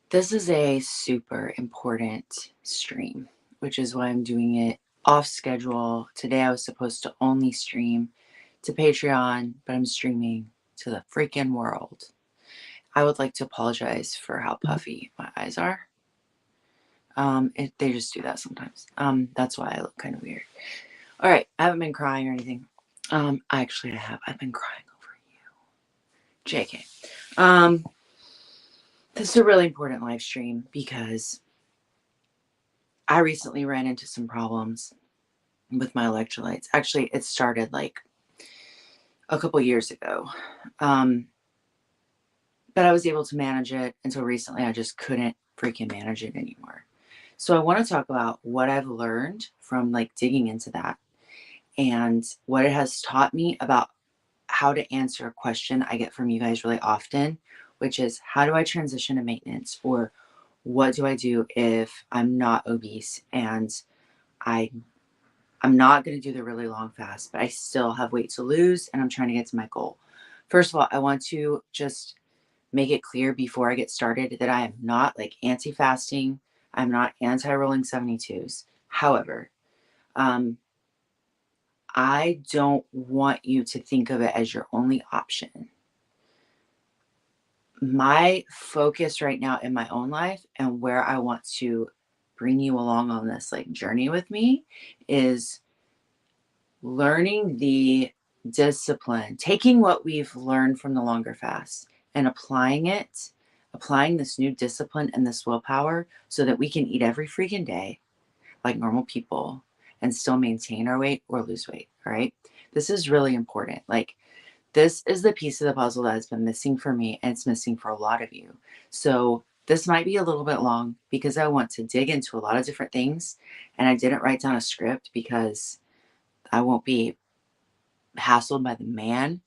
This is a super important stream, which is why I'm doing it off schedule. Today I was supposed to only stream to Patreon, but I'm streaming to the freaking world. I would like to apologize for how puffy my eyes are. They just do that sometimes. That's why I look kind of weird. All right, I haven't been crying or anything. Actually, I have. I've been crying over you, JK. This is a really important live stream because I recently ran into some problems with my electrolytes. Actually, it started like a couple years ago. Um, but I was able to manage it until recently. I just couldn't freaking manage it anymore. So I want to talk about what I've learned from like digging into that and what it has taught me about how to answer a question I get from you guys really often, which is how do I transition to maintenance, or what do I do if I'm not obese and I I'm not going to do the really long fast, but I still have weight to lose and I'm trying to get to my goal. First of all, I want to just make it clear before I get started that I am not like anti fasting. I'm not anti rolling 72s. However, um, I don't want you to think of it as your only option. My focus right now in my own life and where I want to bring you along on this like journey with me is learning the discipline, taking what we've learned from the longer fast and applying this new discipline and this willpower so that we can eat every freaking day like normal people and still maintain our weight or lose weight. All right. This is really important. Like, this is the piece of the puzzle that has been missing for me, and it's missing for a lot of you. So, this might be a little bit long because I want to dig into a lot of different things. And I didn't write down a script because I won't be hassled by the man.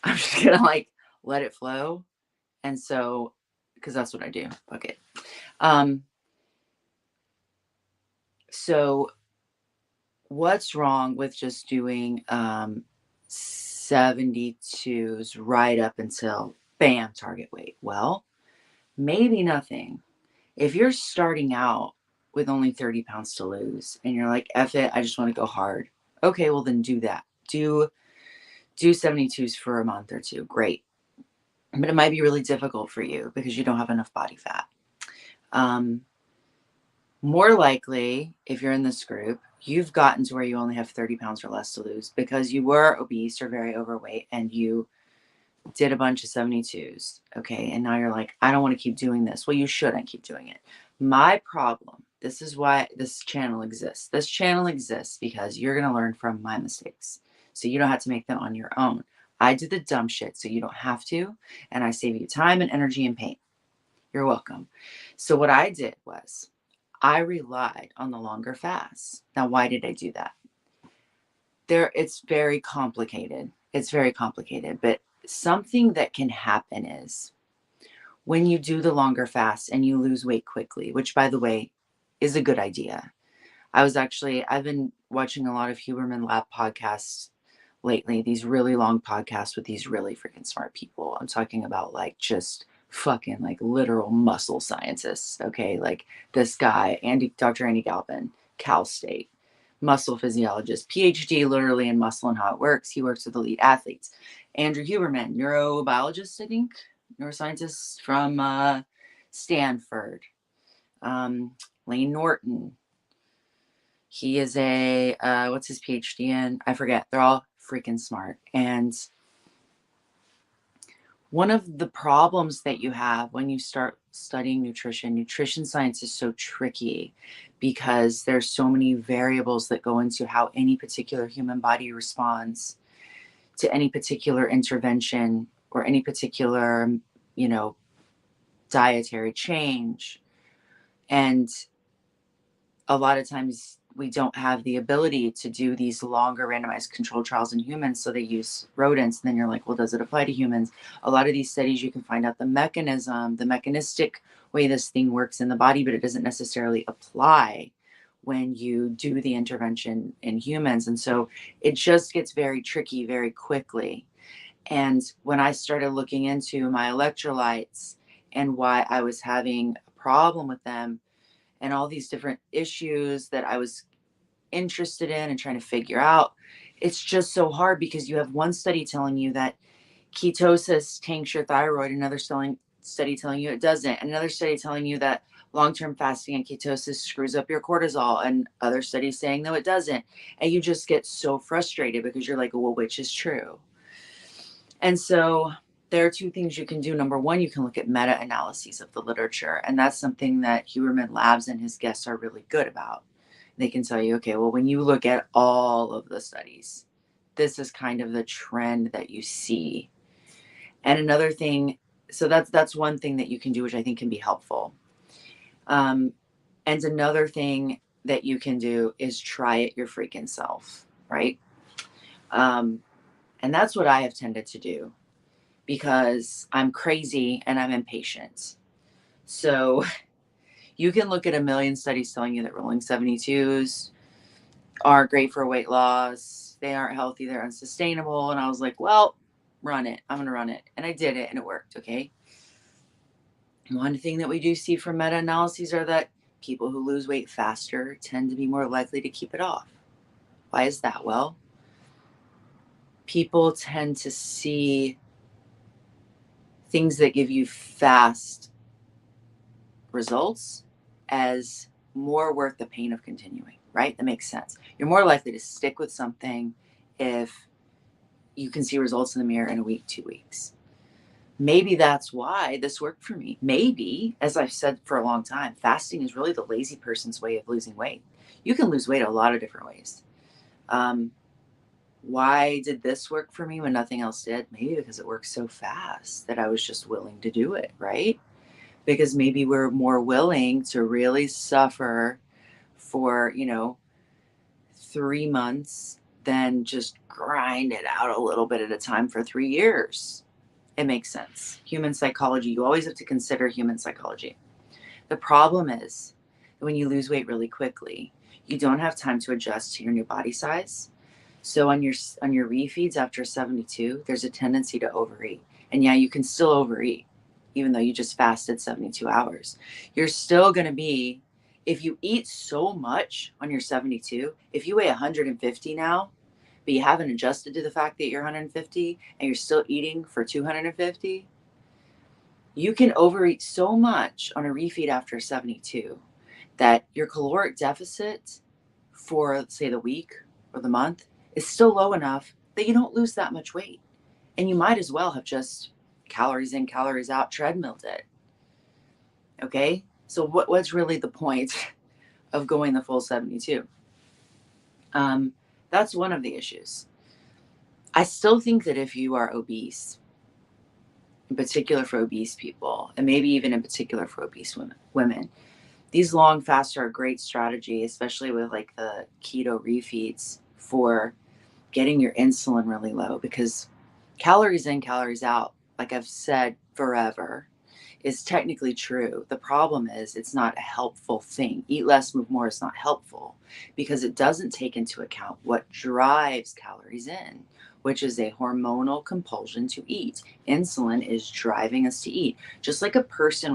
I'm just gonna like let it flow. And so, because that's what I do. Fuck it. Um, so what's wrong with just doing 72s right up until bam, target weight? Well, maybe nothing. If you're starting out with only 30 pounds to lose and you're like, F it, I just want to go hard. Okay, well then do that. Do 72s for a month or two. Great. But it might be really difficult for you because you don't have enough body fat. Um, More likely, if you're in this group, you've gotten to where you only have 30 pounds or less to lose because you were obese or very overweight and you did a bunch of 72s. Okay. And now you're like, I don't want to keep doing this. Well, you shouldn't keep doing it. My problem, this is why this channel exists. This channel exists because you're going to learn from my mistakes. So you don't have to make them on your own. I did the dumb shit so you don't have to. And I save you time and energy and pain. You're welcome. So what I did was I relied on the longer fasts. Now, why did I do that? It's very complicated. It's very complicated, but something that can happen is when you do the longer fast and you lose weight quickly, which by the way is a good idea. I've been watching a lot of Huberman Lab podcasts lately, these really long podcasts with these really freaking smart people. I'm talking about like just fucking like literal muscle scientists. Okay. Like this guy, Dr. Andy Galvin, Cal State, muscle physiologist, PhD literally in muscle and how it works. He works with elite athletes. Andrew Huberman, neurobiologist, I think, neuroscientist from Stanford. Lane Norton, he is a, what's his PhD in? I forget. They're all freaking smart. And one of the problems that you have when you start studying nutrition science is so tricky because there's so many variables that go into how any particular human body responds to any particular intervention or any particular, you know, dietary change. And a lot of times we don't have the ability to do these longer randomized controlled trials in humans. So they use rodents. And then you're like, well, does it apply to humans? A lot of these studies, you can find out the mechanistic way this thing works in the body, but it doesn't necessarily apply when you do the intervention in humans. And so it just gets very tricky very quickly. And when I started looking into my electrolytes and why I was having a problem with them and all these different issues that I was interested in and trying to figure out. It's just so hard because you have one study telling you that ketosis tanks your thyroid, another study telling you it doesn't, another study telling you that long-term fasting and ketosis screws up your cortisol, and other studies saying no, it doesn't. And you just get so frustrated because you're like, well, which is true? And so there are two things you can do. Number one, you can look at meta-analyses of the literature, and that's something that Huberman Labs and his guests are really good about. They can tell you, okay, well, when you look at all of the studies, this is kind of the trend that you see. And another thing, so that's one thing that you can do, which I think can be helpful. And another thing that you can do is try it your freaking self, right? And that's what I have tended to do because I'm crazy and I'm impatient. So you can look at a million studies telling you that rolling 72s are great for weight loss. They aren't healthy. They're unsustainable. And I was like, well, run it. I'm going to run it. And I did it and it worked. Okay. One thing that we do see from meta-analyses are that people who lose weight faster tend to be more likely to keep it off. Why is that? Well, people tend to see things that give you fast results as more worth the pain of continuing, right? That makes sense. You're more likely to stick with something if you can see results in the mirror in a week, 2 weeks. Maybe that's why this worked for me. Maybe, as I've said for a long time, fasting is really the lazy person's way of losing weight. You can lose weight a lot of different ways. Why did this work for me when nothing else did? Maybe because it works so fast that I was just willing to do it, right? Because maybe we're more willing to really suffer for, 3 months than just grind it out a little bit at a time for 3 years. It makes sense. Human psychology, you always have to consider human psychology. The problem is that when you lose weight really quickly, you don't have time to adjust to your new body size. So on your refeeds after 72, there's a tendency to overeat. And yeah, you can still overeat even though you just fasted 72 hours. You're still going to be, if you eat so much on your 72, if you weigh 150 now, but you haven't adjusted to the fact that you're 150 and you're still eating for 250, you can overeat so much on a refeed after 72 that your caloric deficit for, say, the week or the month is still low enough that you don't lose that much weight. And you might as well have just calories in, calories out, treadmilled it. Okay? So what's really the point of going the full 72? That's one of the issues. I still think that if you are obese, in particular for obese people, and maybe even in particular for obese women, these long fasts are a great strategy, especially with like the keto refeeds for getting your insulin really low, because calories in, calories out, like I've said forever, is technically true. The problem is it's not a helpful thing. Eat less, move more is not helpful because it doesn't take into account what drives calories in, which is a hormonal compulsion to eat. Insulin is driving us to eat. Just like a person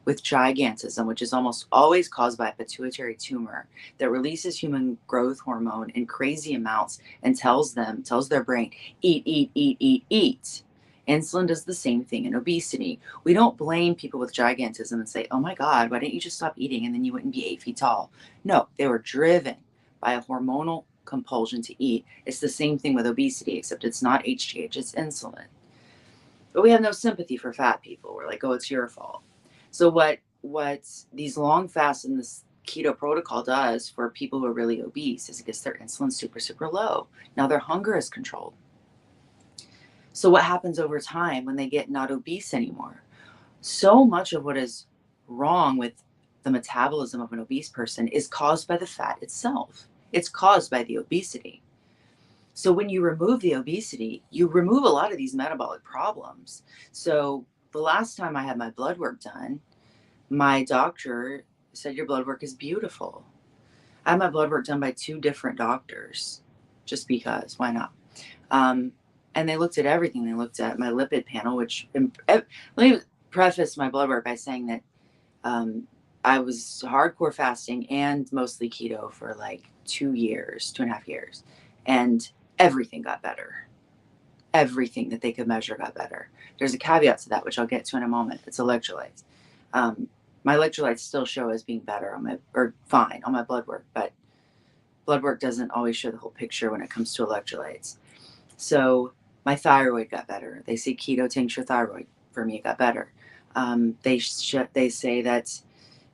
with gigantism, which is almost always caused by a pituitary tumor that releases human growth hormone in crazy amounts and tells their brain, eat, eat, eat, eat, eat. Insulin does the same thing in obesity. We don't blame people with gigantism and say, oh my God, why didn't you just stop eating and then you wouldn't be 8 feet tall? No, they were driven by a hormonal compulsion to eat. It's the same thing with obesity, except it's not HGH, it's insulin. But we have no sympathy for fat people. We're like, oh, it's your fault. So what these long fasts in this keto protocol does for people who are really obese is it gets their insulin super, super low. Now their hunger is controlled. So what happens over time when they get not obese anymore? So much of what is wrong with the metabolism of an obese person is caused by the fat itself. It's caused by the obesity. So when you remove the obesity, you remove a lot of these metabolic problems. So the last time I had my blood work done, my doctor said, your blood work is beautiful. I had my blood work done by 2 different doctors, just because, why not? And they looked at everything. They looked at my lipid panel, which let me preface my blood work by saying that I was hardcore fasting and mostly keto for like 2 years, 2.5 years, and everything got better. Everything that they could measure got better. There's a caveat to that, which I'll get to in a moment. It's electrolytes. My electrolytes still show as being better or fine on my blood work, but blood work doesn't always show the whole picture when it comes to electrolytes. So my thyroid got better. They say keto tincture thyroid. For me, it got better. They say that,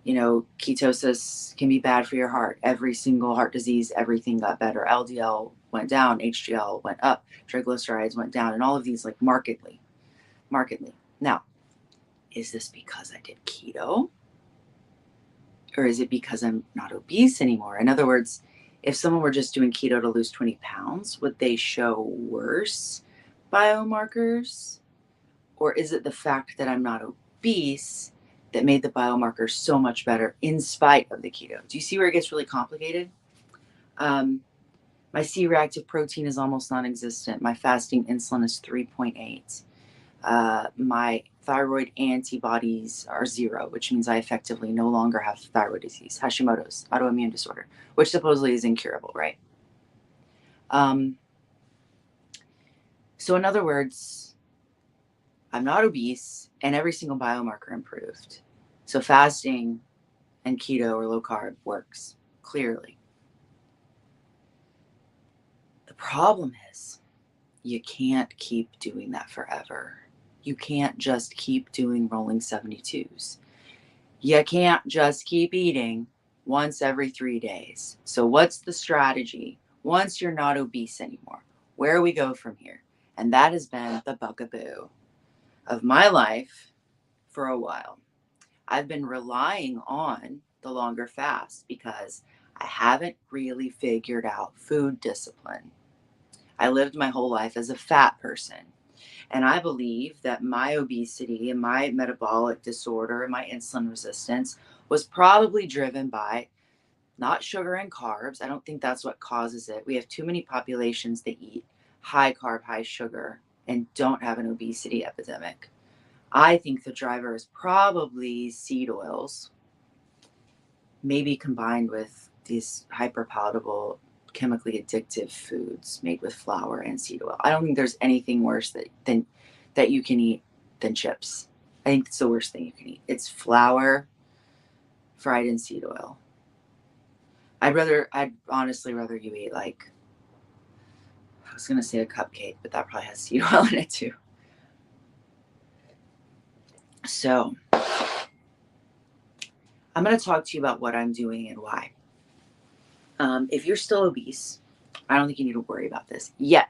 ketosis can be bad for your heart. Every single heart disease, everything got better. LDL went down, HDL went up, triglycerides went down, and all of these like markedly. Now, is this because I did keto? Or is it because I'm not obese anymore? In other words, if someone were just doing keto to lose 20 pounds, would they show worse biomarkers? Or is it the fact that I'm not obese that made the biomarkers so much better in spite of the keto? Do you see where it gets really complicated? My C-reactive protein is almost non-existent. My fasting insulin is 3.8. My thyroid antibodies are 0, which means I effectively no longer have thyroid disease, Hashimoto's, autoimmune disorder, which supposedly is incurable, right? So in other words, I'm not obese and every single biomarker improved. So fasting and keto or low carb works, clearly. The problem is you can't keep doing that forever. You can't just keep doing rolling 72s. You can't just keep eating once every 3 days. So what's the strategy once you're not obese anymore? Where we go from here? And that has been the bugaboo of my life for a while. I've been relying on the longer fast because I haven't really figured out food discipline. I lived my whole life as a fat person. And I believe that my obesity and my metabolic disorder and my insulin resistance was probably driven by not sugar and carbs. I don't think that's what causes it. We have too many populations that eat high carb, high sugar, and don't have an obesity epidemic. I think the driver is probably seed oils, maybe combined with these hyper palatable, chemically addictive foods made with flour and seed oil. I don't think there's anything worse that you can eat than chips. I think it's the worst thing you can eat. It's flour fried in seed oil. I'd honestly rather you eat like, I was going to say a cupcake, but that probably has seed oil in it too. So I'm going to talk to you about what I'm doing and why. If you're still obese, I don't think you need to worry about this yet,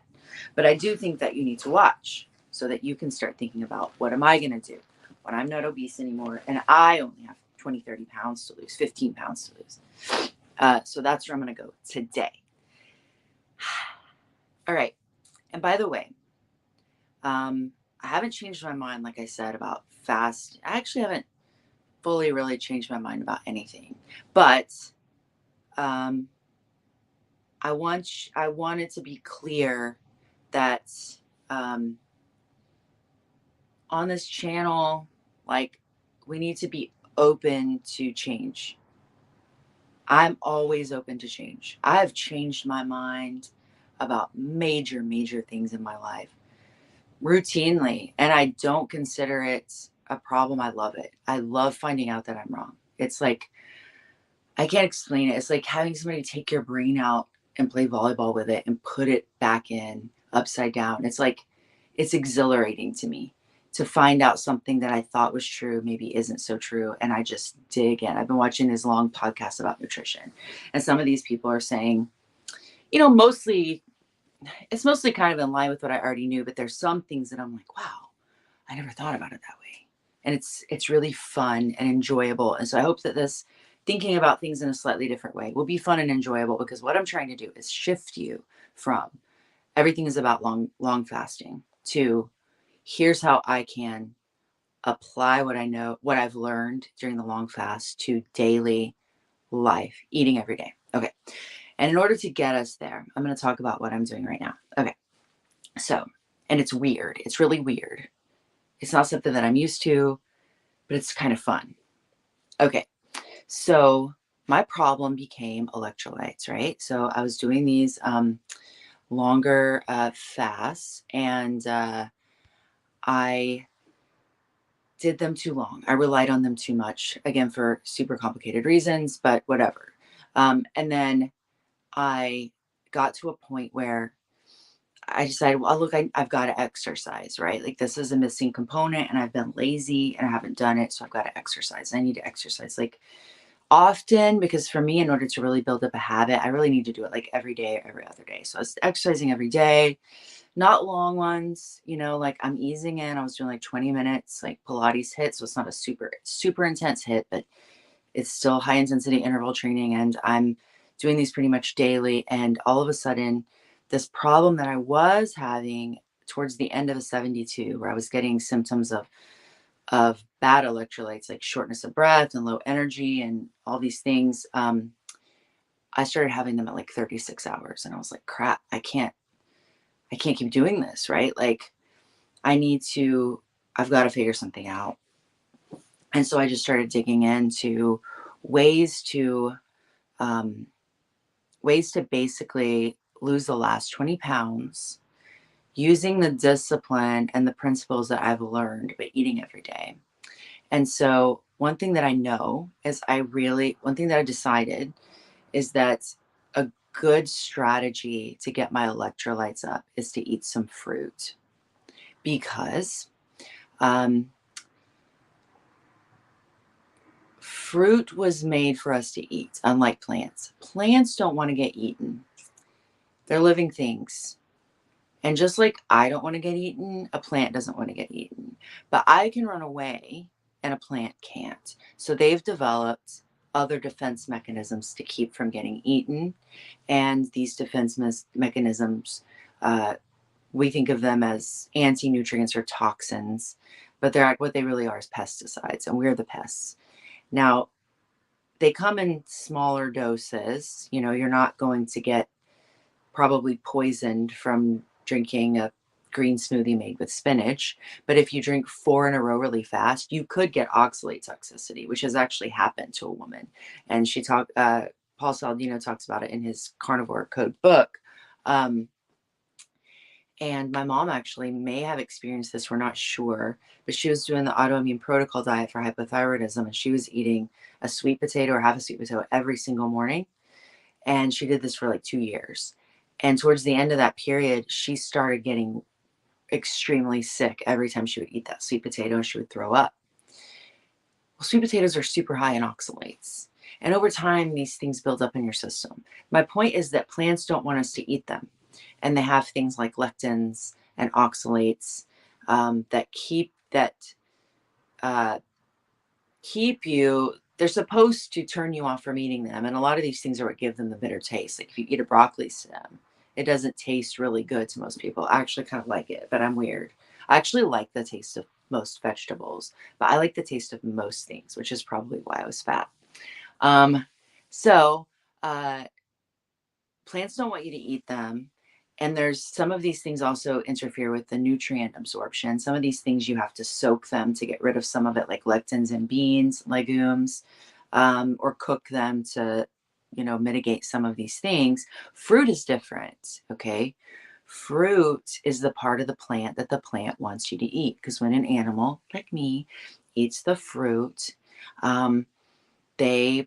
but I do think that you need to watch so that you can start thinking about, what am I going to do when I'm not obese anymore and I only have 20, 30 pounds to lose, 15 pounds to lose. So that's where I'm going to go today. All right. And by the way, I haven't changed my mind, like I said, about fast. I actually haven't fully really changed my mind about anything, but I wanted to be clear that on this channel, like, we need to be open to change. I'm always open to change. I have changed my mind about major, major things in my life routinely, and I don't consider it a problem. I love it. I love finding out that I'm wrong. It's like, I can't explain it. It's like having somebody take your brain out and play volleyball with it and put it back in upside down. It's like, it's exhilarating to me to find out something that I thought was true maybe isn't so true. And I just dig in. I've been watching this long podcast about nutrition. And some of these people are saying, it's mostly kind of in line with what I already knew, but there's some things that I'm like, wow, I never thought about it that way. And it's really fun and enjoyable. And so I hope that this thinking about things in a slightly different way will be fun and enjoyable, because what I'm trying to do is shift you from everything is about long fasting to here's how I can apply what I know, what I've learned during the long fast to daily life, eating every day. Okay. And in order to get us there, I'm going to talk about what I'm doing right now. Okay. So, and it's weird. It's really weird. It's not something that I'm used to. but it's kind of fun. Okay. So my problem became electrolytes, right? So I was doing these longer fasts, and I did them too long. I relied on them too much, again, for super complicated reasons, but whatever. And then I got to a point where I decided, well, look, I've got to exercise, right? Like this is a missing component, and I've been lazy and I haven't done it. So I've got to exercise. I need to exercise like often, because for me, in order to really build up a habit, I really need to do it like every day or every other day. So I was exercising every day, not long ones, like I'm easing in. I was doing like 20 minutes, like Pilates hit. So it's not a super, super intense hit, but it's still high intensity interval training. And I'm doing these pretty much daily. And all of a sudden, this problem that I was having towards the end of a 72, where I was getting symptoms of bad electrolytes like shortness of breath and low energy and all these things, I started having them at like 36 hours, and I was like, crap, I can't keep doing this, right? Like I've got to figure something out. And so I just started digging into ways to um, ways to basically lose the last 20 pounds using the discipline and the principles that I've learned by eating every day. And so one thing that I know is one thing that I decided is that a good strategy to get my electrolytes up is to eat some fruit, because um, fruit was made for us to eat, unlike plants. Plants don't want to get eaten. They're living things. And just like I don't want to get eaten, a plant doesn't want to get eaten. But I can run away and a plant can't. So they've developed other defense mechanisms to keep from getting eaten. And these defense mechanisms, uh, we think of them as anti-nutrients or toxins, but what they really are is pesticides, and we're the pests. Now, they come in smaller doses. You're not going to get probably poisoned from drinking a green smoothie made with spinach. But if you drink 4 in a row really fast, you could get oxalate toxicity, which has actually happened to a woman. And Paul Saladino talks about it in his Carnivore Code book. And my mom actually may have experienced this. We're not sure, but she was doing the autoimmune protocol diet for hypothyroidism, and she was eating a sweet potato or half a sweet potato every single morning. And she did this for like 2 years. And towards the end of that period, she started getting extremely sick every time she would eat that sweet potato, and she would throw up. Well, sweet potatoes are super high in oxalates. And over time, these things build up in your system. My point is that plants don't want us to eat them. And they have things like lectins and oxalates that uh, keep you, they're supposed to turn you off from eating them. And a lot of these things are what give them the bitter taste. Like if you eat a broccoli stem, it doesn't taste really good to most people. I actually kind of like it, but I'm weird. I actually like the taste of most vegetables, but I like the taste of most things, which is probably why I was fat. Um, so, uh, Plants don't want you to eat them. And there's some of these things also interfere with the nutrient absorption. Some of these things you have to soak them to get rid of some of it, like lectins in beans, legumes, or cook them to, mitigate some of these things. Fruit is different. Okay. Fruit is the part of the plant that the plant wants you to eat. Because when an animal like me eats the fruit, they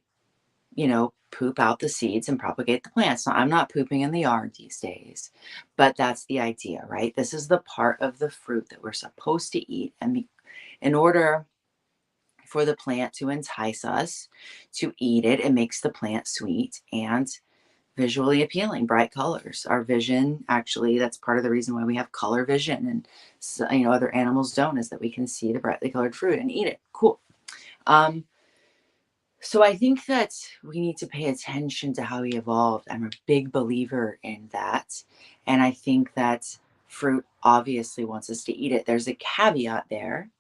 poop out the seeds and propagate the plants. Now, I'm not pooping in the yard these days, but that's the idea, right? This is the part of the fruit that we're supposed to eat. And in order for the plant to entice us to eat it, it makes the plant sweet and visually appealing, bright colors. Our vision, actually, that's part of the reason why we have color vision, and other animals don't, is that we can see the brightly colored fruit and eat it. Cool. So I think that we need to pay attention to how we evolved. I'm a big believer in that. And I think that fruit obviously wants us to eat it. There's a caveat there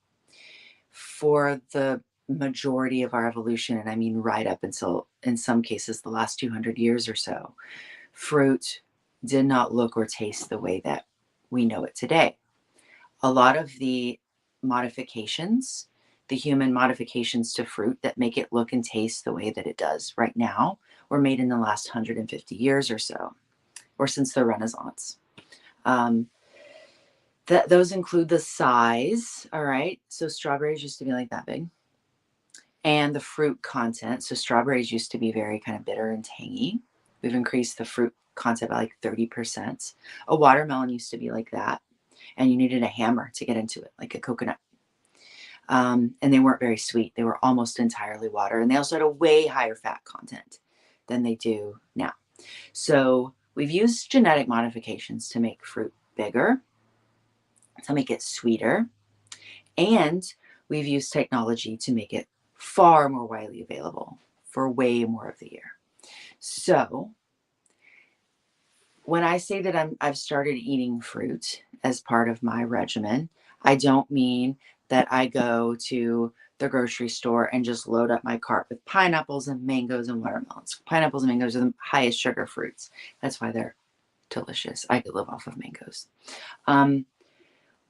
for the majority of our evolution. And I mean, right up until, in some cases, the last 200 years or so, fruit did not look or taste the way that we know it today. A lot of the modifications the human modifications to fruit that make it look and taste the way that it does right now were made in the last 150 years or so, or since the Renaissance. Um, those include the size, all right? So strawberries used to be like that big. And the fruit content. So strawberries used to be very kind of bitter and tangy. We've increased the fruit content by like 30%. A watermelon used to be like that. And you needed a hammer to get into it, like a coconut. And they weren't very sweet. They were almost entirely water. And they also had a way higher fat content than they do now. So we've used genetic modifications to make fruit bigger, to make it sweeter. And we've used technology to make it far more widely available for way more of the year. So when I say that I've started eating fruit as part of my regimen, I don't mean that I go to the grocery store and just load up my cart with pineapples and mangoes and watermelons. Pineapples and mangoes are the highest sugar fruits. That's why they're delicious. I could live off of mangoes.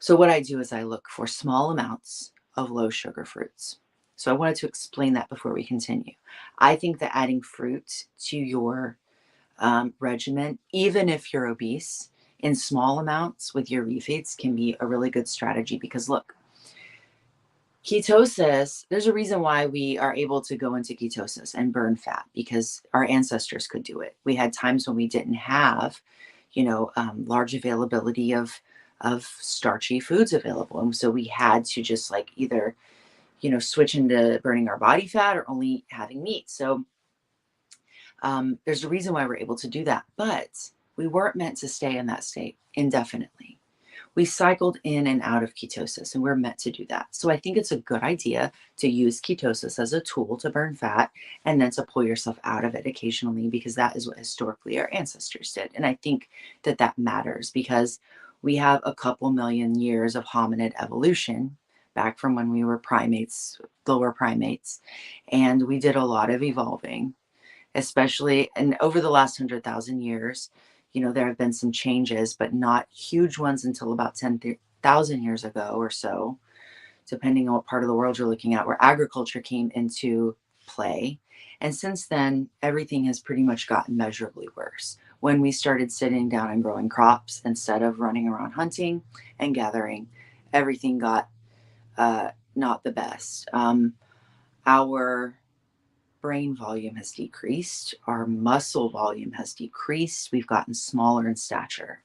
So what I do is I look for small amounts of low sugar fruits. So I wanted to explain that before we continue. I think that adding fruit to your regimen, even if you're obese, in small amounts with your refeeds can be a really good strategy because look, ketosis, there's a reason why we are able to go into ketosis and burn fat because our ancestors could do it. We had times when we didn't have, large availability of starchy foods available. And so we had to just like either, switch into burning our body fat or only having meat. So there's a reason why we're able to do that, but we weren't meant to stay in that state indefinitely. We cycled in and out of ketosis and we're meant to do that. So I think it's a good idea to use ketosis as a tool to burn fat and then to pull yourself out of it occasionally because that is what historically our ancestors did. And I think that that matters because we have a couple million years of hominid evolution back from when we were primates, lower primates, and we did a lot of evolving, especially and over the last 100,000 years. There have been some changes, but not huge ones until about 10,000 years ago or so, depending on what part of the world you're looking at, where agriculture came into play. And since then, everything has pretty much gotten measurably worse. When we started sitting down and growing crops instead of running around hunting and gathering, everything got not the best. Our brain volume has decreased. Our muscle volume has decreased. We've gotten smaller in stature.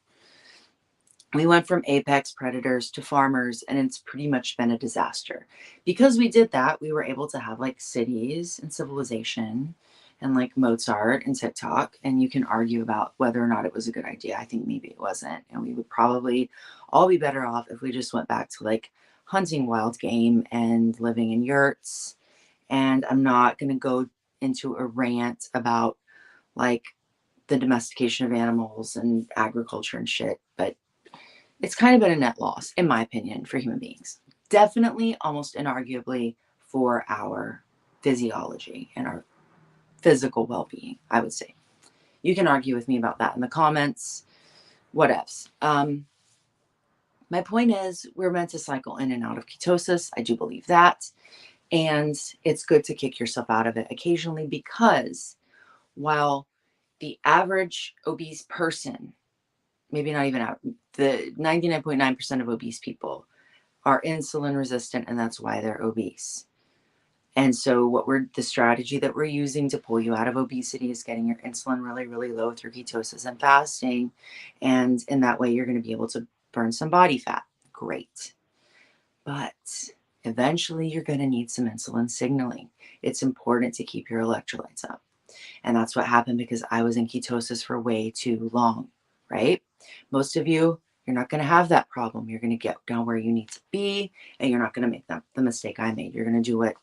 We went from apex predators to farmers, and it's pretty much been a disaster. Because we did that, we were able to have like cities and civilization and like Mozart and TikTok. And you can argue about whether or not it was a good idea. I think maybe it wasn't. And we would probably all be better off if we just went back to like hunting wild game and living in yurts. And I'm not going to go into a rant about like the domestication of animals and agriculture and shit, but it's kind of been a net loss, in my opinion, for human beings. Definitely, almost inarguably, for our physiology and our physical well being, I would say. You can argue with me about that in the comments, whatevs. My point is, we're meant to cycle in and out of ketosis. I do believe that. And it's good to kick yourself out of it occasionally because while the average obese person, maybe not even out, the 99.9% of obese people are insulin resistant, and that's why they're obese. And so the strategy that we're using to pull you out of obesity is getting your insulin really, really low through ketosis and fasting. And in that way, you're going to be able to burn some body fat. Great. But eventually you're going to need some insulin signaling. It's important to keep your electrolytes up. And that's what happened because I was in ketosis for way too long, right? Most of you, you're not going to have that problem. You're going to get down where you need to be, and you're not going to make the mistake I made. You're going to do what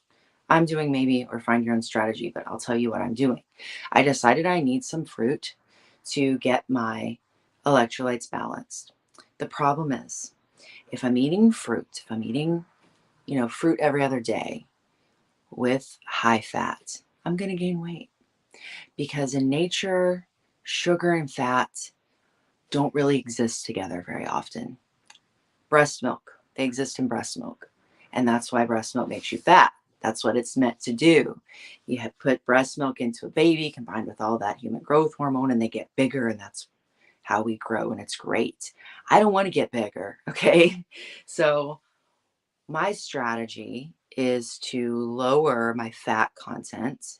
I'm doing maybe, or find your own strategy, but I'll tell you what I'm doing. I decided I need some fruit to get my electrolytes balanced. The problem is, if I'm eating fruit, if I'm eating, fruit every other day with high fat, I'm going to gain weight. Because in nature, sugar and fat don't really exist together very often. Breast milk, they exist in breast milk. And that's why breast milk makes you fat. That's what it's meant to do. You have put breast milk into a baby combined with all that human growth hormone, and they get bigger, and that's how we grow, and it's great. I don't want to get bigger, okay? So my strategy is to lower my fat content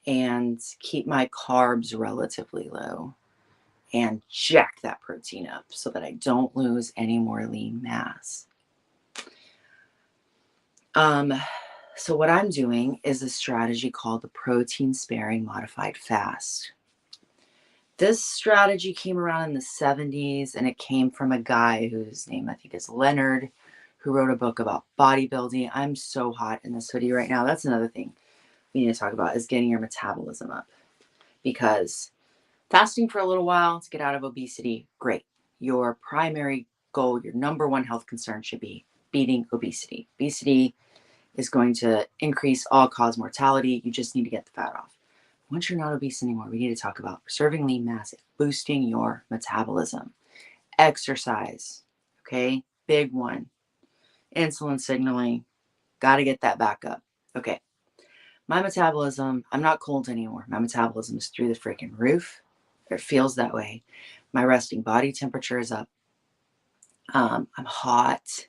and keep my carbs relatively low and jack that protein up so that I don't lose any more lean mass. So what I'm doing is a strategy called the protein sparing modified fast. This strategy came around in the 70s, and it came from a guy whose name I think is Leonard, who wrote a book about bodybuilding. I'm so hot in this hoodie right now. That's another thing we need to talk about, is getting your metabolism up, because fasting for a little while to get out of obesity, great. Your primary goal, your number one health concern should be beating obesity. Obesity is going to increase all-cause mortality. You just need to get the fat off. Once you're not obese anymore, we need to talk about preserving lean mass, boosting your metabolism. Exercise, okay? Big one. Insulin signaling, got to get that back up. Okay. My metabolism, I'm not cold anymore. My metabolism is through the freaking roof. It feels that way. My resting body temperature is up. I'm hot.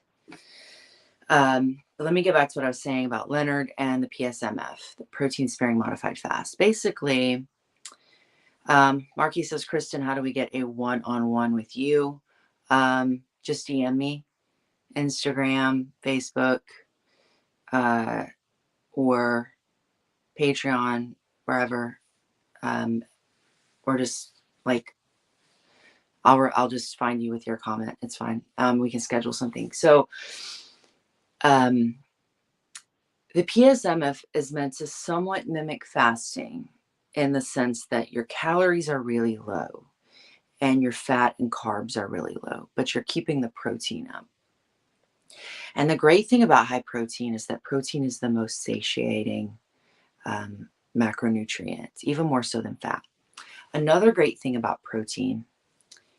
But let me get back to what I was saying about Leonard and the PSMF, the protein sparing modified fast. Basically, Marky says, Kristen, how do we get a one-on-one with you? Just DM me, Instagram, Facebook, or Patreon, wherever, or just like I'll just find you with your comment. It's fine. We can schedule something. So, the PSMF is meant to somewhat mimic fasting in the sense that your calories are really low and your fat and carbs are really low, but you're keeping the protein up. And the great thing about high protein is that protein is the most satiating macronutrient, even more so than fat. Another great thing about protein,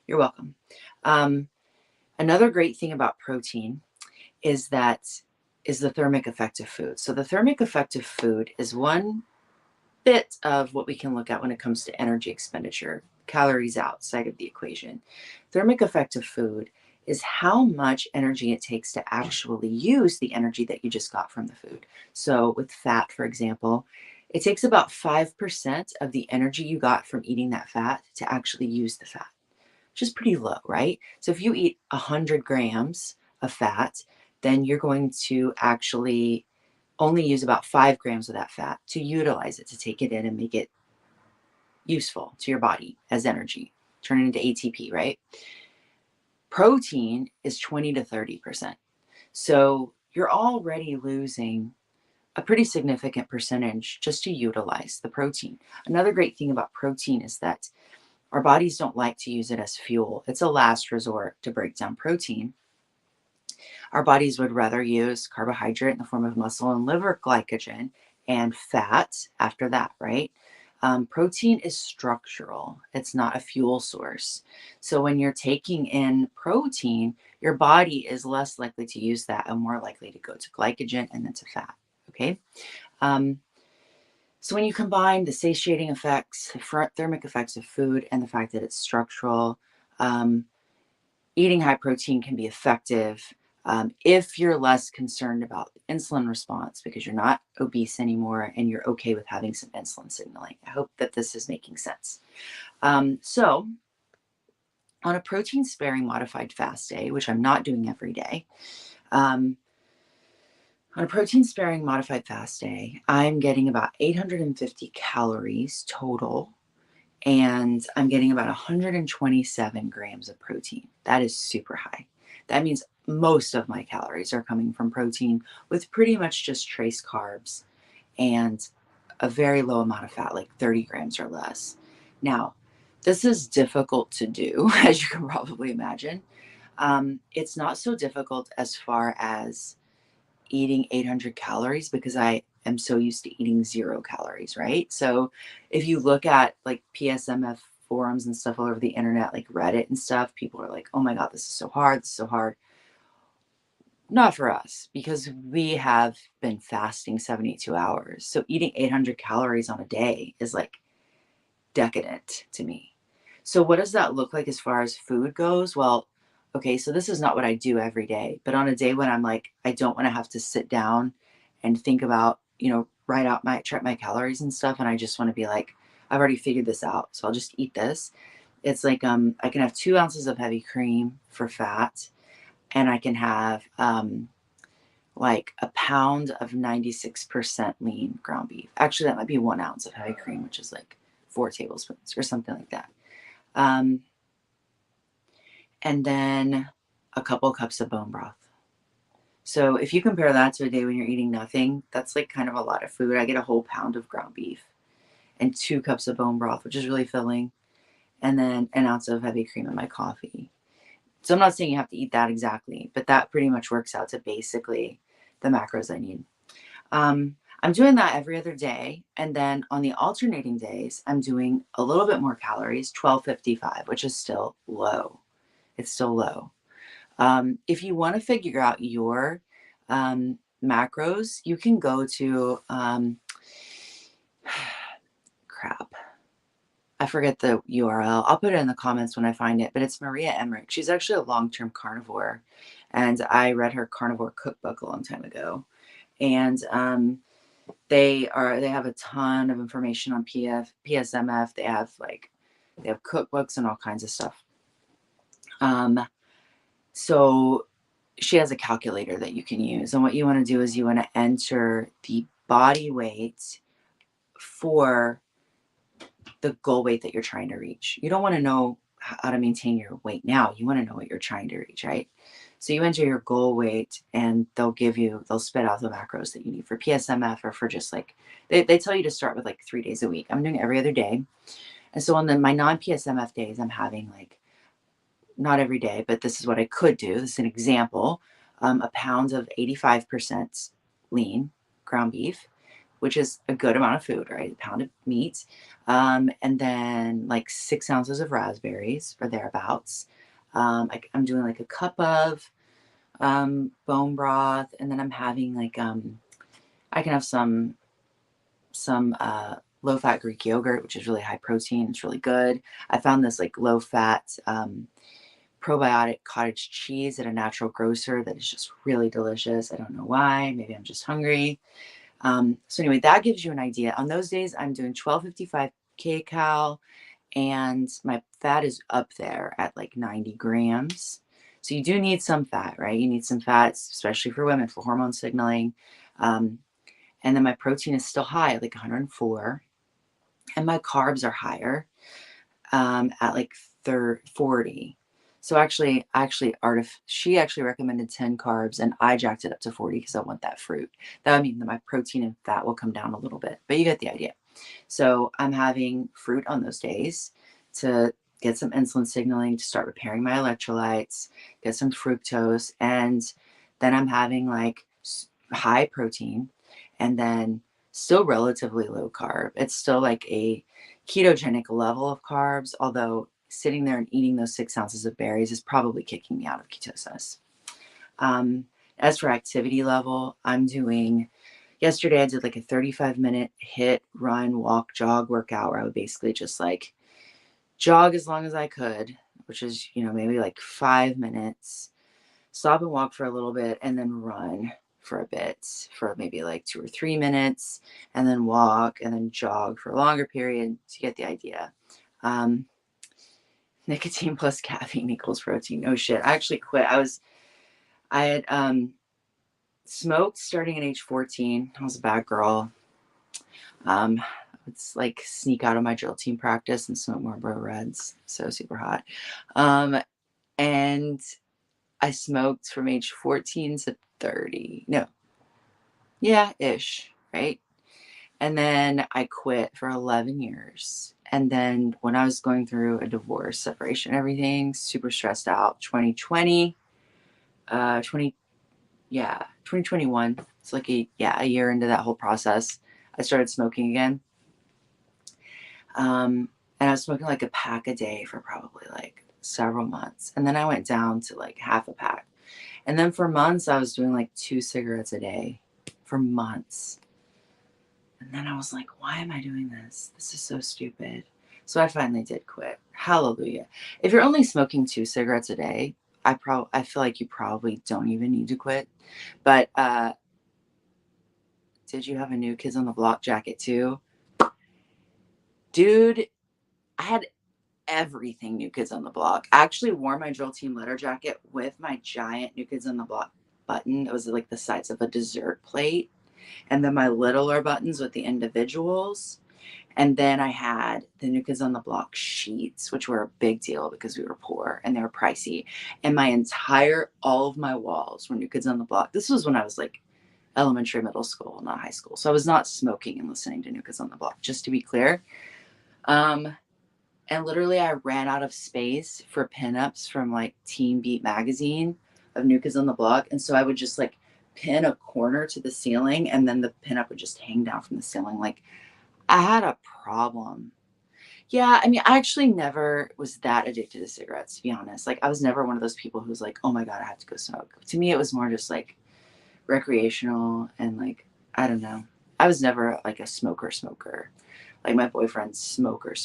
you're welcome. Another great thing about protein is the thermic effect of food. So the thermic effect of food is one bit of what we can look at when it comes to energy expenditure, calories outside of the equation. Thermic effect of food is how much energy it takes to actually use the energy that you just got from the food. So with fat, for example, it takes about 5% of the energy you got from eating that fat to actually use the fat, which is pretty low, right? So if you eat 100 grams of fat, then you're going to actually only use about 5 grams of that fat to utilize it, to take it in and make it useful to your body as energy, turn it into ATP, right? Protein is 20 to 30%. So you're already losing a pretty significant percentage just to utilize the protein. Another great thing about protein is that our bodies don't like to use it as fuel. It's a last resort to break down protein. Our bodies would rather use carbohydrate in the form of muscle and liver glycogen and fat after that, right? Protein is structural. It's not a fuel source. So when you're taking in protein, your body is less likely to use that and more likely to go to glycogen and then to fat, okay? So when you combine the satiating effects, the thermic effects of food, and the fact that it's structural, eating high protein can be effective if you're less concerned about the insulin response because you're not obese anymore and you're okay with having some insulin signaling. I hope that this is making sense. So on a protein sparing modified fast day, which I'm not doing every day, on a protein sparing modified fast day, I'm getting about 850 calories total, and I'm getting about 127 grams of protein. That is super high. That means most of my calories are coming from protein with pretty much just trace carbs and a very low amount of fat, like 30 grams or less. Now, this is difficult to do, as you can probably imagine. It's not so difficult as far as eating 800 calories because I am so used to eating 0 calories, right? So if you look at like PSMF forums and stuff all over the internet, like Reddit and stuff, people are like, oh my God, this is so hard. This is so hard. Not for us, because we have been fasting 72 hours. So eating 800 calories on a day is like decadent to me. So what does that look like as far as food goes? Well, okay, so this is not what I do every day, but on a day when I'm like, I don't want to have to sit down and think about, write out track my calories and stuff. And I just want to be like, I've already figured this out. So I'll just eat this. It's like, I can have 2 ounces of heavy cream for fat, and I can have, like a pound of 96% lean ground beef. Actually, that might be 1 ounce of heavy cream, which is like 4 tablespoons or something like that. Um, and then a couple cups of bone broth. So if you compare that to a day when you're eating nothing, that's like kind of a lot of food. I get a whole pound of ground beef and 2 cups of bone broth, which is really filling, and then an ounce of heavy cream in my coffee. So I'm not saying you have to eat that exactly, but that pretty much works out to basically the macros I need. I'm doing that every other day. And then on the alternating days, I'm doing a little bit more calories, 1255, which is still low. It's still low. If you want to figure out your macros, you can go to, crap, I forget the URL. I'll put it in the comments when I find it, but it's Maria Emmerich. She's actually a long-term carnivore, and I read her carnivore cookbook a long time ago. And they have a ton of information on PSMF. They have cookbooks and all kinds of stuff. So she has a calculator that you can use, and what you want to do is you want to enter the body weight for the goal weight that you're trying to reach. You don't want to know how to maintain your weight now. You want to know what you're trying to reach, right? So you enter your goal weight, and they'll spit out the macros that you need for PSMF, or for just like, they tell you to start with like 3 days a week. I'm doing it every other day. And so on my non-PSMF days, I'm having like, not every day, but this is what I could do. This is an example. A pound of 85% lean ground beef, which is a good amount of food, right? A pound of meat. And then like 6 ounces of raspberries or thereabouts. I'm doing like a cup of bone broth, and then I'm having like, I can have some low fat Greek yogurt, which is really high protein. It's really good. I found this like low fat probiotic cottage cheese at a natural grocer that is just really delicious. I don't know why. Maybe I'm just hungry. So anyway, that gives you an idea. On those days, I'm doing 1255 kcal, and my fat is up there at like 90 grams. So you do need some fat, right? You need some fats, especially for women, for hormone signaling. Um, and then my protein is still high at like 104, and my carbs are higher at like 40. So she actually recommended 10 carbs, and I jacked it up to 40 because I want that fruit. That would mean that my protein and fat will come down a little bit, but you get the idea. So I'm having fruit on those days to get some insulin signaling, to start repairing my electrolytes, get some fructose, and then I'm having like high protein, and then still relatively low carb. It's still like a ketogenic level of carbs, although sitting there and eating those 6 ounces of berries is probably kicking me out of ketosis. As for activity level, yesterday I did like a 35-minute hit, run, walk, jog workout where I would basically just like jog as long as I could, which is, maybe like 5 minutes, stop and walk for a little bit, and then run for a bit for maybe like 2 or 3 minutes, and then walk, and then jog for a longer period. To get the idea. Nicotine plus caffeine equals protein. No shit. I actually quit. I had smoked starting at age 14. I was a bad girl. It's like sneak out of my drill team practice and smoke Marlboro Reds. So super hot. And I smoked from age 14 to 30. No. Yeah, ish. Right. And then I quit for 11 years. And then when I was going through a divorce, separation, everything, super stressed out, 2021. It's like a year into that whole process, I started smoking again. And I was smoking like a pack a day for probably like several months. And then I went down to like half a pack. And then for months, I was doing like 2 cigarettes a day for months. And then I was like, why am I doing this? This is so stupid. So I finally did quit. Hallelujah. If you're only smoking 2 cigarettes a day, I feel like you probably don't even need to quit. But did you have a New Kids on the Block jacket too? Dude, I had everything New Kids on the Block. I actually wore my drill team letter jacket with my giant New Kids on the Block button. It was like the size of a dessert plate. And then my littler buttons with the individuals. And then I had the New Kids on the Block sheets, which were a big deal because we were poor and they were pricey. And all of my walls were New Kids on the Block. This was when I was like elementary, middle school, not high school. So I was not smoking and listening to New Kids on the Block, just to be clear. And literally I ran out of space for pinups from like Teen Beat magazine of New Kids on the Block. And so I would just like pin a corner to the ceiling and then the pinup would just hang down from the ceiling. Like I had a problem. Yeah, I mean, I actually never was that addicted to cigarettes, to be honest. Like I was never one of those people who's like, oh my God, I have to go smoke. To me, it was more just like recreational and like, I don't know. I was never like a smoker. Like my boyfriend's smoker,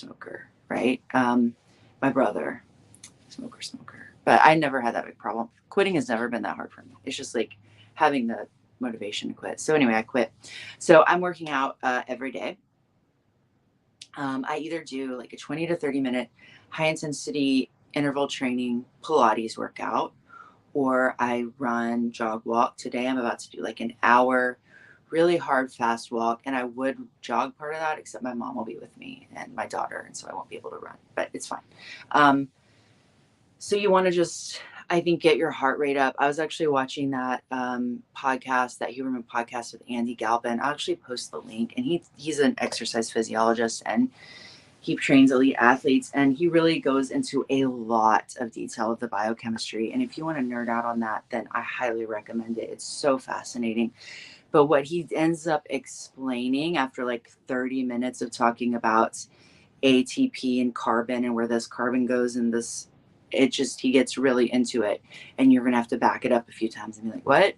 right? My brother, smoker. But I never had that big problem. Quitting has never been that hard for me. It's just like having the motivation to quit. So anyway, I quit. So I'm working out every day. I either do like a 20 to 30 minute high intensity interval training Pilates workout, or I run, jog, walk. Today I'm about to do like an hour really hard, fast walk. And I would jog part of that, except my mom will be with me and my daughter. And so I won't be able to run, but it's fine. So you want to just, I think, get your heart rate up. I was actually watching that podcast, that Huberman podcast with Andy Galpin. I'll actually post the link. And he's an exercise physiologist and he trains elite athletes. And he really goes into a lot of detail of the biochemistry. And if you want to nerd out on that, then I highly recommend it. It's so fascinating. But what he ends up explaining after like 30 minutes of talking about ATP and carbon and where this carbon goes and this, he gets really into it. And you're going to have to back it up a few times and be like, what?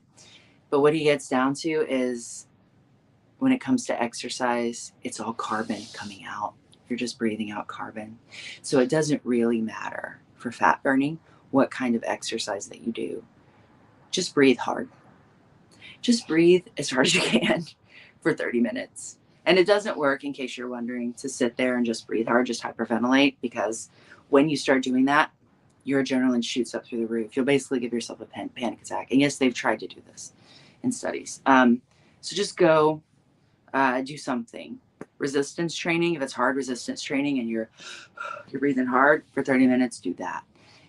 But what he gets down to is when it comes to exercise, it's all carbon coming out. You're just breathing out carbon. So it doesn't really matter for fat burning what kind of exercise that you do. Just breathe hard. Just breathe as hard as you can for 30 minutes. And it doesn't work, in case you're wondering, to sit there and just breathe hard, just hyperventilate, because when you start doing that, your adrenaline shoots up through the roof. You'll basically give yourself a panic attack. And yes, they've tried to do this in studies. So just go do something. Resistance training, if it's hard resistance training and you're breathing hard for 30 minutes, do that.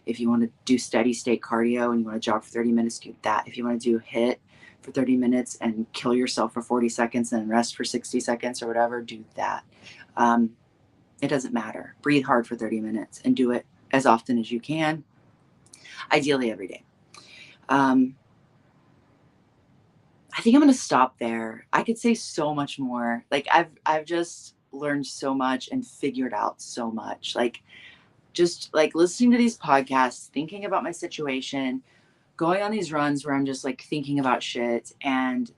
If you want to do steady state cardio and you want to jog for 30 minutes, do that. If you want to do HIIT for 30 minutes and kill yourself for 40 seconds and rest for 60 seconds or whatever, do that. It doesn't matter. Breathe hard for 30 minutes and do it as often as you can, ideally every day. I think I'm going to stop there. I could say so much more. Like I've just learned so much and figured out so much. Like just like listening to these podcasts, thinking about my situation, going on these runs where I'm just like thinking about shit. And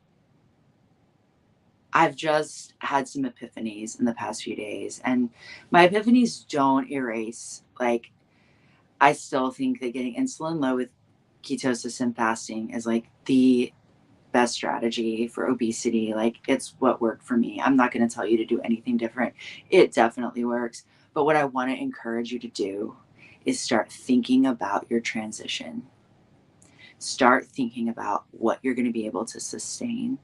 I've just had some epiphanies in the past few days. And my epiphanies don't erase. Like, I still think that getting insulin low with ketosis and fasting is like the best strategy for obesity. Like, it's what worked for me. I'm not going to tell you to do anything different. It definitely works. But what I want to encourage you to do is start thinking about your transition. Start thinking about what you're going to be able to sustain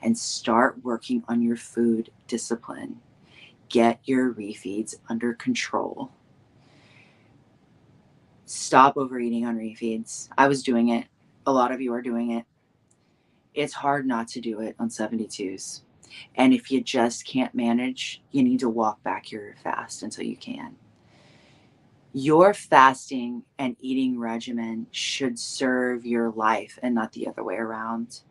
and start working on your food discipline. Get your refeeds under control. Stop overeating on refeeds. I was doing it. A lot of you are doing it. It's hard not to do it on 72s. And if you just can't manage, you need to walk back your fast until you can. Your fasting and eating regimen should serve your life and not the other way around.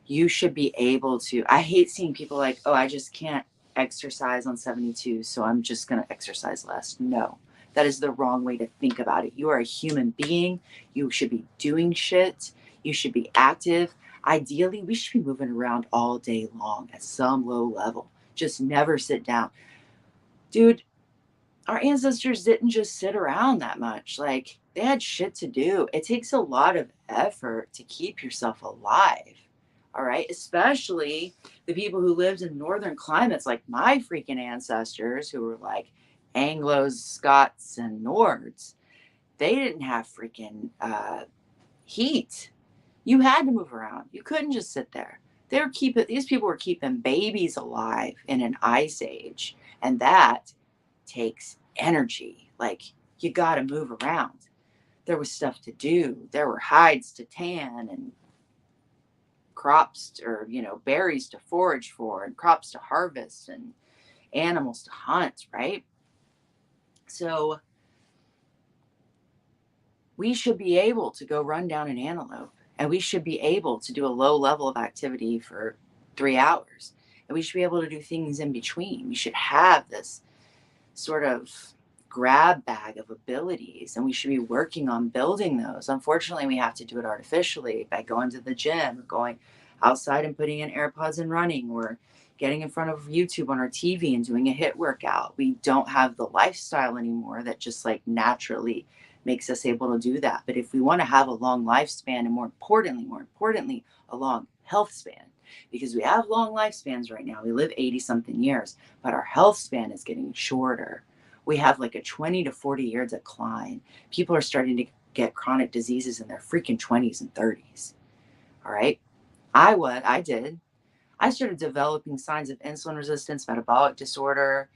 You should be able to, I hate seeing people like, oh, I just can't exercise on 72, so I'm just going to exercise less. No, that is the wrong way to think about it. You are a human being. You should be doing shit. You should be active. Ideally, we should be moving around all day long at some low level. Just never sit down. Dude, our ancestors didn't just sit around that much. Like, they had shit to do. It takes a lot of effort to keep yourself alive. All right. Especially the people who lived in northern climates, like my freaking ancestors, who were like Anglos, Scots, and Nords. They didn't have freaking heat. You had to move around. You couldn't just sit there. These people were keeping babies alive in an ice age. And that takes energy. Like, you got to move around. There was stuff to do. There were hides to tan and crops or, berries to forage for and crops to harvest and animals to hunt, right? So we should be able to go run down an antelope, and we should be able to do a low level of activity for 3 hours. And we should be able to do things in between. We should have this sort of grab bag of abilities, and we should be working on building those. Unfortunately, we have to do it artificially by going to the gym or going outside and putting in AirPods and running, or getting in front of YouTube on our TV and doing a hit workout. We don't have the lifestyle anymore that just like naturally makes us able to do that. But if we want to have a long lifespan, and more importantly, a long health span, because we have long lifespans right now, we live 80 something years, but our health span is getting shorter. We have like a 20 to 40-year decline. People are starting to get chronic diseases in their freaking 20s and 30s. All right. I did. I started developing signs of insulin resistance, metabolic disorder,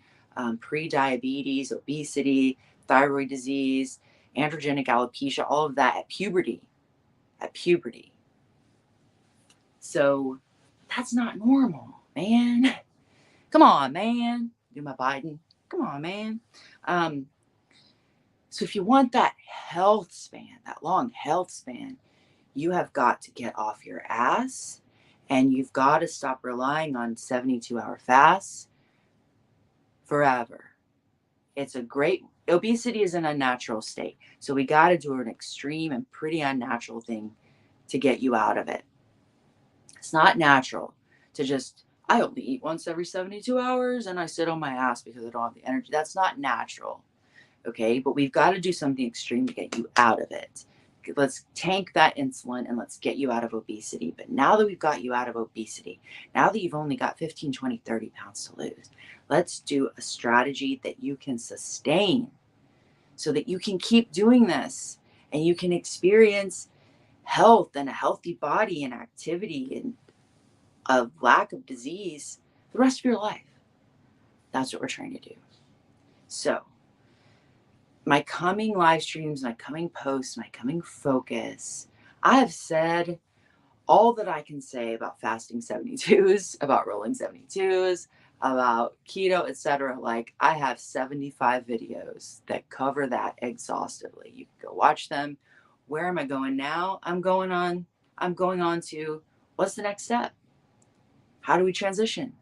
pre-diabetes, obesity, thyroid disease, androgenic alopecia, all of that at puberty. At puberty. So that's not normal, man. Come on, man. Do my Biden. Come on, man. So if you want that health span, that long health span, you have got to get off your ass, and you've got to stop relying on 72-hour fasts forever. Obesity is an unnatural state. So we got to do an extreme and pretty unnatural thing to get you out of it. It's not natural to just, I only eat once every 72 hours and I sit on my ass because I don't have the energy. That's not natural. Okay. But we've got to do something extreme to get you out of it. Let's tank that insulin and let's get you out of obesity. But now that we've got you out of obesity, now that you've only got 15, 20, 30 pounds to lose, let's do a strategy that you can sustain so that you can keep doing this and you can experience health and a healthy body and activity and a lack of disease the rest of your life. That's what we're trying to do. So my coming live streams, my coming posts, my coming focus, I have said all that I can say about fasting 72s, about rolling 72s, about keto, etc. Like, I have 75 videos that cover that exhaustively. You can go watch them. Where am I going now? I'm going on to, what's the next step? How do we transition?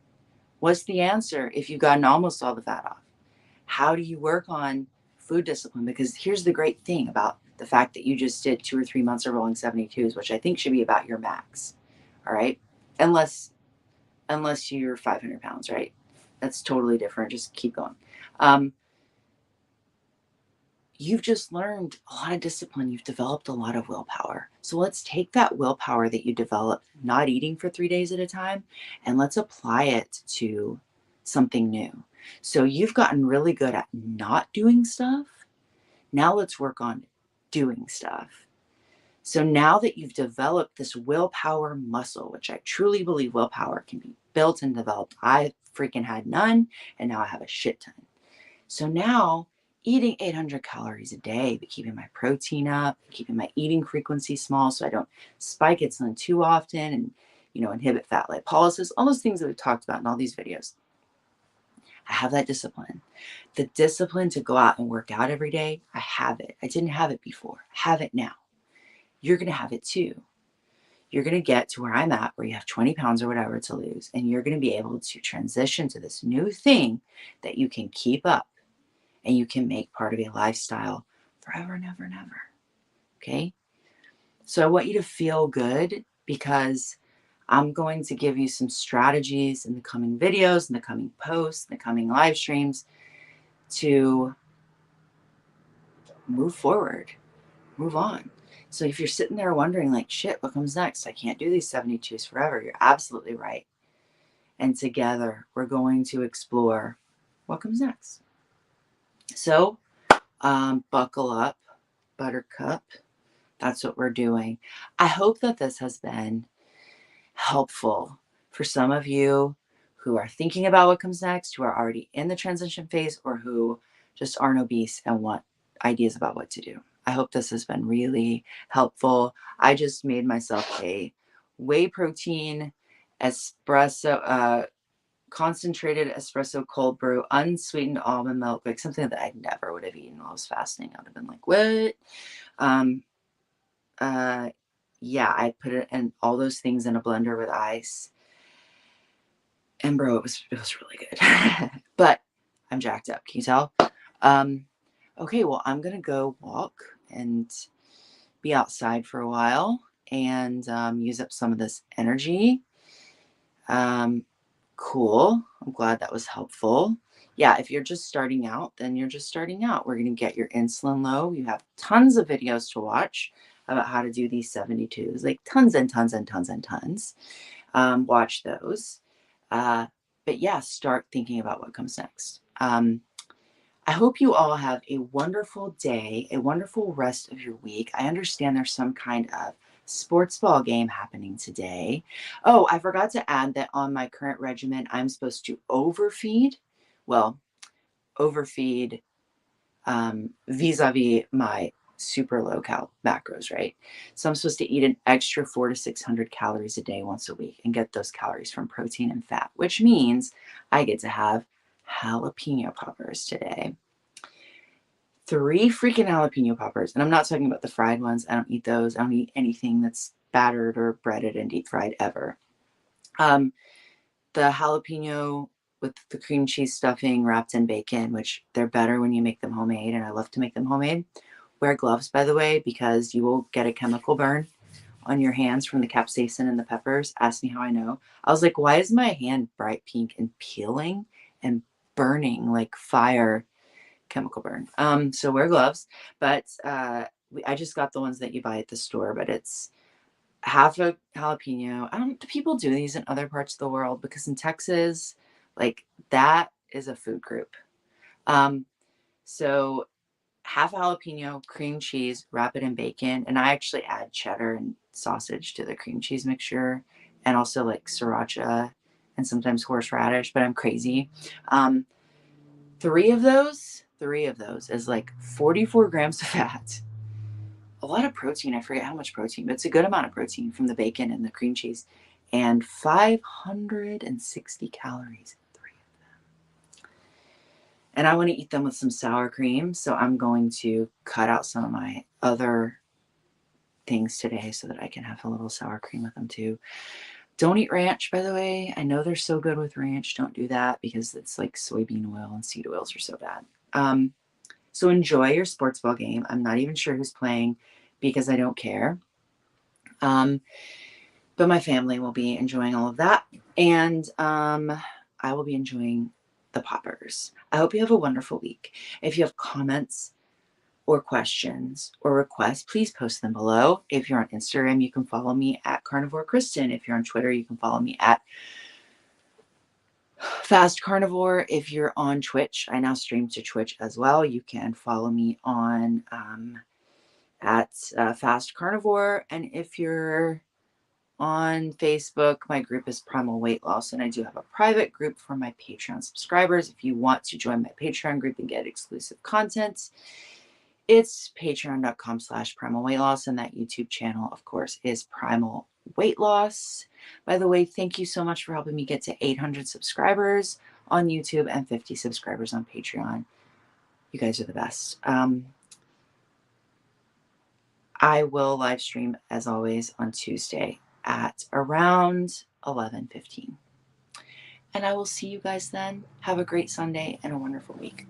What's the answer if you've gotten almost all the fat off? How do you work on food discipline? Because here's the great thing about the fact that you just did 2 or 3 months of rolling 72s, which I think should be about your max. All right. Unless you're 500 pounds, right? That's totally different. Just keep going. You've just learned a lot of discipline. You've developed a lot of willpower. So let's take that willpower that you developed, not eating for 3 days at a time, and let's apply it to something new. So you've gotten really good at not doing stuff. Now let's work on doing stuff. So now that you've developed this willpower muscle, which I truly believe willpower can be built and developed. I freaking had none, and now I have a shit ton. So now, eating 800 calories a day, but keeping my protein up, keeping my eating frequency small so I don't spike insulin too often and, inhibit fat lipolysis, all those things that we've talked about in all these videos. I have that discipline. The discipline to go out and work out every day, I have it. I didn't have it before. I have it now. You're going to have it too. You're going to get to where I'm at, where you have 20 pounds or whatever to lose, and you're going to be able to transition to this new thing that you can keep up and you can make part of a lifestyle forever and ever and ever. Okay? So I want you to feel good because I'm going to give you some strategies in the coming videos, in the coming posts, in the coming live streams to move forward, move on. So if you're sitting there wondering, like, shit, what comes next? I can't do these 72s forever. You're absolutely right. And together we're going to explore what comes next. So buckle up, Buttercup. That's what we're doing. I hope that this has been helpful for some of you who are thinking about what comes next, who are already in the transition phase, or who just aren't obese and want ideas about what to do. I hope this has been really helpful. I just made myself a whey protein espresso, concentrated espresso cold brew, unsweetened almond milk, like something that I never would have eaten while I was fasting. I would have been like, what? Um, yeah, I put it and all those things in a blender with ice. And bro, it was really good. But I'm jacked up. Can you tell? Okay, well, I'm gonna go walk and be outside for a while and use up some of this energy. Cool. I'm glad that was helpful. Yeah, if you're just starting out, then you're just starting out. We're going to get your insulin low. You have tons of videos to watch about how to do these 72s, like tons and tons and tons and tons. Watch those. But yeah, start thinking about what comes next. I hope you all have a wonderful day, a wonderful rest of your week. I understand there's some kind of sports ball game happening today. Oh, I forgot to add that on my current regimen, I'm supposed to overfeed. Well, overfeed vis-a-vis my super low cal macros, right? So I'm supposed to eat an extra 400 to 600 calories a day once a week and get those calories from protein and fat, which means I get to have jalapeno poppers today. 3 freaking jalapeno poppers. And I'm not talking about the fried ones. I don't eat those. I don't eat anything that's battered or breaded and deep fried ever. The jalapeno with the cream cheese stuffing wrapped in bacon, which they're better when you make them homemade. And I love to make them homemade. Wear gloves, by the way, because you will get a chemical burn on your hands from the capsaicin and the peppers. Ask me how I know. I was like, why is my hand bright pink and peeling and burning like fire? Chemical burn. So wear gloves, but I just got the ones that you buy at the store, but it's half a jalapeno. Do people do these in other parts of the world? Because in Texas, like that is a food group. So half a jalapeno, cream cheese, wrap it in bacon, and I actually add cheddar and sausage to the cream cheese mixture, and also like sriracha and sometimes horseradish. But I'm crazy. Three of those is like 44 grams of fat. A lot of protein. I forget how much protein, but it's a good amount of protein from the bacon and the cream cheese. And 560 calories. 3 of them. And I want to eat them with some sour cream. So I'm going to cut out some of my other things today so that I can have a little sour cream with them too. Don't eat ranch, by the way. I know they're so good with ranch. Don't do that because it's like soybean oil and seed oils are so bad. So enjoy your sports ball game. I'm not even sure who's playing because I don't care. But my family will be enjoying all of that. And I will be enjoying the poppers. I hope you have a wonderful week. If you have comments or questions or requests, please post them below. If you're on Instagram, you can follow me at Carnivore Kristen. If you're on Twitter, you can follow me at Fast Carnivore. If you're on Twitch, I now stream to Twitch as well. You can follow me on at Fast Carnivore. And if you're on Facebook, my group is Primal Weight Loss, and I do have a private group for my Patreon subscribers. If you want to join my Patreon group and get exclusive content, it's patreon.com/primal weight loss, and that YouTube channel, of course, is Primal Weight Loss. By the way, thank you so much for helping me get to 800 subscribers on YouTube and 50 subscribers on Patreon. You guys are the best. I will live stream, as always, on Tuesday at around 11:15. And I will see you guys then. Have a great Sunday and a wonderful week.